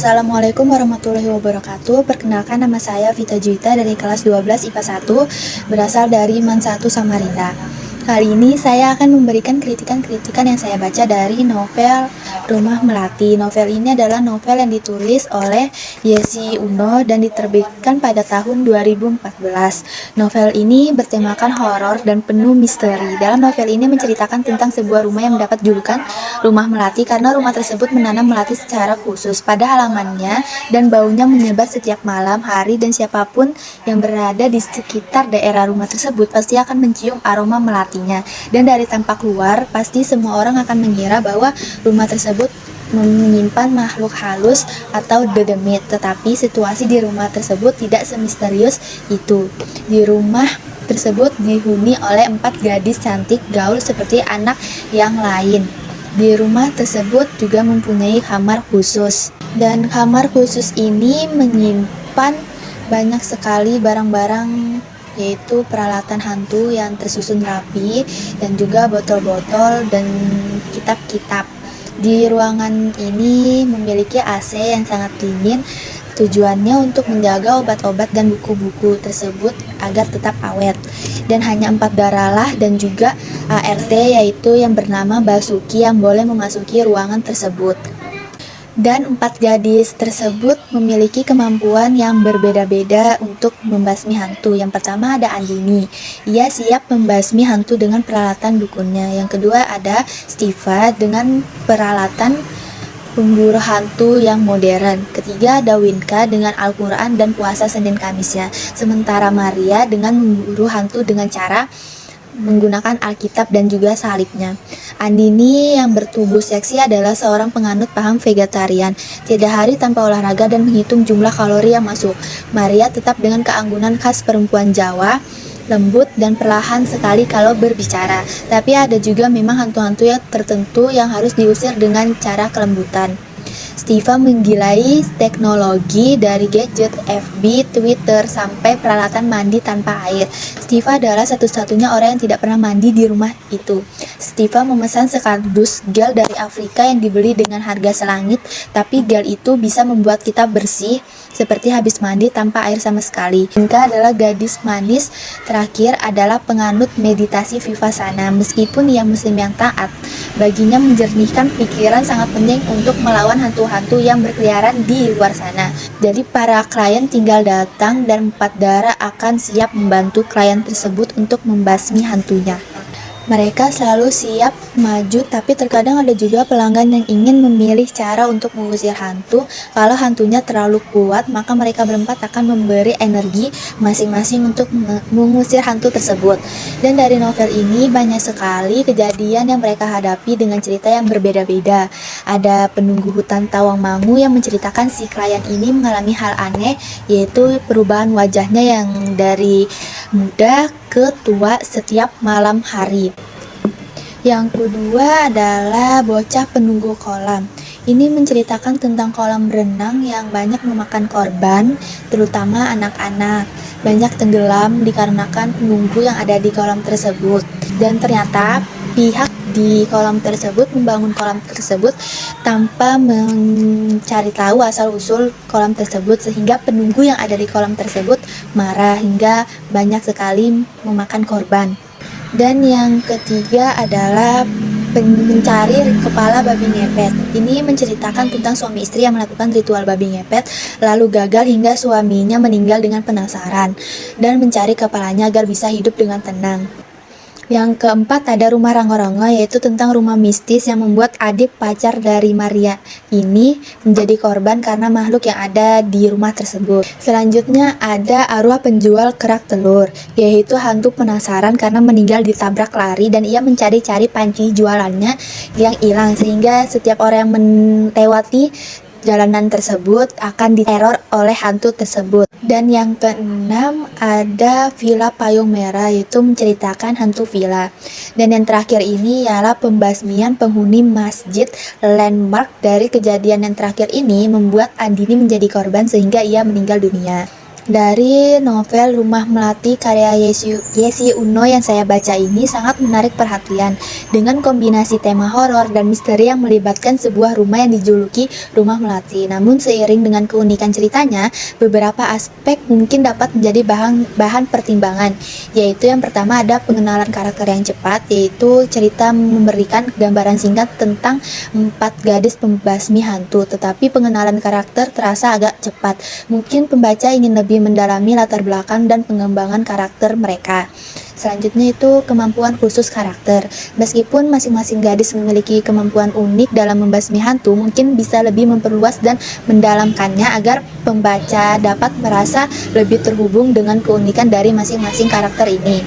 Assalamualaikum warahmatullahi wabarakatuh. Perkenalkan, nama saya Vita Juwita dari kelas 12 IPA 1, berasal dari MAN 1 Samarinda. Kali ini saya akan memberikan kritikan-kritikan yang saya baca dari novel Rumah Melati. Novel ini adalah novel yang ditulis oleh Yesi Uno dan diterbitkan pada tahun 2014. Novel ini bertemakan horor dan penuh misteri. Dalam novel ini menceritakan tentang sebuah rumah yang mendapat julukan Rumah Melati karena rumah tersebut menanam melati secara khusus pada halamannya dan baunya menyebar setiap malam hari, dan siapapun yang berada di sekitar daerah rumah tersebut pasti akan mencium aroma melatinya. Dan dari tampak luar pasti semua orang akan mengira bahwa rumah tersebut menyimpan makhluk halus atau dedemit, tetapi situasi di rumah tersebut tidak semisterius itu. Di rumah tersebut dihuni oleh 4 gadis cantik gaul seperti anak yang lain. Di rumah tersebut juga mempunyai kamar khusus, dan kamar khusus ini menyimpan banyak sekali barang-barang, yaitu peralatan hantu yang tersusun rapi dan juga botol-botol dan kitab-kitab. Di ruangan ini memiliki AC yang sangat dingin. Tujuannya untuk menjaga obat-obat dan buku-buku tersebut agar tetap awet. Dan hanya 4 daralah dan juga ART, yaitu yang bernama Basuki, yang boleh memasuki ruangan tersebut. Dan 4 gadis tersebut memiliki kemampuan yang berbeda-beda untuk membasmi hantu. Yang pertama ada Andini, ia siap membasmi hantu dengan peralatan dukunnya. Yang kedua ada Stiva dengan peralatan pemburu hantu yang modern. Ketiga ada Winka dengan Al-Quran dan puasa Senin Kamisnya. Sementara Maria dengan memburu hantu dengan cara menggunakan Alkitab dan juga salibnya. Andini yang bertubuh seksi adalah seorang penganut paham vegetarian, tidak hari tanpa olahraga dan menghitung jumlah kalori yang masuk. Maria tetap dengan keanggunan khas perempuan Jawa, lembut dan perlahan sekali kalau berbicara. Tapi ada juga memang hantu-hantu yang tertentu yang harus diusir dengan cara kelembutan. Stiva menggilai teknologi dari gadget, FB, Twitter, sampai peralatan mandi tanpa air. Stiva adalah satu-satunya orang yang tidak pernah mandi di rumah itu. Stiva memesan sekardus gel dari Afrika yang dibeli dengan harga selangit, tapi gel itu bisa membuat kita bersih seperti habis mandi tanpa air sama sekali. Inka adalah gadis manis terakhir, adalah penganut meditasi Vipassana. Meskipun ia muslim yang taat, baginya menjernihkan pikiran sangat penting untuk melawan hantu-hantu yang berkeliaran di luar sana. Jadi para klien tinggal datang dan 4 darah akan siap membantu klien tersebut untuk membasmi hantunya. Mereka selalu siap maju, tapi terkadang ada juga pelanggan yang ingin memilih cara untuk mengusir hantu. Kalau hantunya terlalu kuat, maka mereka berempat akan memberi energi masing-masing untuk mengusir hantu tersebut. Dan dari novel ini banyak sekali kejadian yang mereka hadapi dengan cerita yang berbeda-beda. Ada penunggu hutan Tawangmangu yang menceritakan si klien ini mengalami hal aneh, yaitu perubahan wajahnya yang dari muda ke tua setiap malam hari. Yang kedua adalah bocah penunggu kolam. Ini menceritakan tentang kolam renang yang banyak memakan korban, terutama anak-anak. Banyak tenggelam dikarenakan penunggu yang ada di kolam tersebut. Dan ternyata pihak di kolam tersebut membangun kolam tersebut tanpa mencari tahu asal-usul kolam tersebut, sehingga penunggu yang ada di kolam tersebut marah hingga banyak sekali memakan korban. Dan yang ketiga adalah mencari kepala babi ngepet. Ini menceritakan tentang suami istri yang melakukan ritual babi ngepet lalu gagal hingga suaminya meninggal dengan penasaran dan mencari kepalanya agar bisa hidup dengan tenang. Yang keempat ada Rumah Rango-Rango, yaitu tentang rumah mistis yang membuat adik pacar dari Maria ini menjadi korban karena makhluk yang ada di rumah tersebut. Selanjutnya ada Arwah Penjual Kerak Telur, yaitu hantu penasaran karena meninggal ditabrak lari dan ia mencari-cari panci jualannya yang hilang, sehingga setiap orang yang melewati jalanan tersebut akan diteror oleh hantu tersebut. Dan yang keenam ada Villa Payung Merah, yaitu menceritakan hantu villa. Dan yang terakhir ini ialah pembasmian penghuni masjid landmark. Dari kejadian yang terakhir ini membuat Andini menjadi korban sehingga ia meninggal dunia. Dari novel Rumah Melati karya Yesi Uno yang saya baca ini sangat menarik perhatian dengan kombinasi tema horor dan misteri yang melibatkan sebuah rumah yang dijuluki Rumah Melati. Namun seiring dengan keunikan ceritanya, beberapa aspek mungkin dapat menjadi bahan pertimbangan, yaitu yang pertama ada pengenalan karakter yang cepat, yaitu cerita memberikan gambaran singkat tentang 4 gadis pembasmi hantu, tetapi pengenalan karakter terasa agak cepat. Mungkin pembaca ingin lebih mendalami latar belakang dan pengembangan karakter mereka. Selanjutnya itu kemampuan khusus karakter. Meskipun masing-masing gadis memiliki kemampuan unik dalam membasmi hantu, mungkin bisa lebih memperluas dan mendalamkannya agar pembaca dapat merasa lebih terhubung dengan keunikan dari masing-masing karakter ini.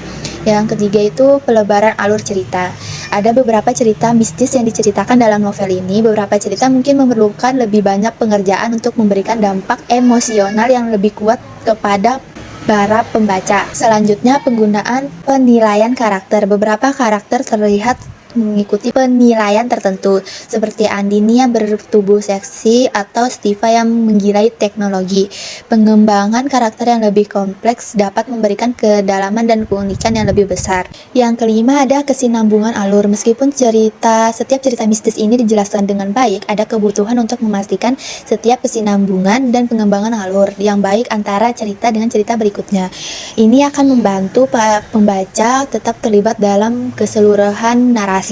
Yang ketiga itu pelebaran alur cerita. Ada beberapa cerita mistis yang diceritakan dalam novel ini. Beberapa cerita mungkin memerlukan lebih banyak pengerjaan untuk memberikan dampak emosional yang lebih kuat kepada para pembaca. Selanjutnya, penggunaan penilaian karakter. Beberapa karakter terlihat mengikuti penilaian tertentu, seperti Andini yang bertubuh seksi atau Stiva yang menggilai teknologi. Pengembangan karakter yang lebih kompleks dapat memberikan kedalaman dan keunikan yang lebih besar. Yang kelima ada kesinambungan alur. Meskipun setiap cerita mistis ini dijelaskan dengan baik, ada kebutuhan untuk memastikan setiap kesinambungan dan pengembangan alur yang baik antara cerita dengan cerita berikutnya. Ini akan membantu pembaca tetap terlibat dalam keseluruhan narasi.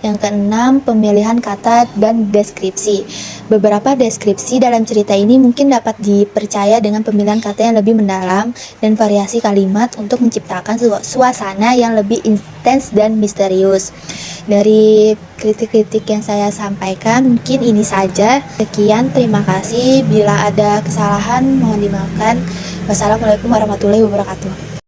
Yang keenam, pemilihan kata dan deskripsi. Beberapa deskripsi dalam cerita ini mungkin dapat dipercaya dengan pemilihan kata yang lebih mendalam dan variasi kalimat untuk menciptakan suasana yang lebih intens dan misterius. Dari kritik-kritik yang saya sampaikan, mungkin ini saja. Sekian, terima kasih. Bila ada kesalahan, mohon dimaafkan. Wassalamualaikum warahmatullahi wabarakatuh.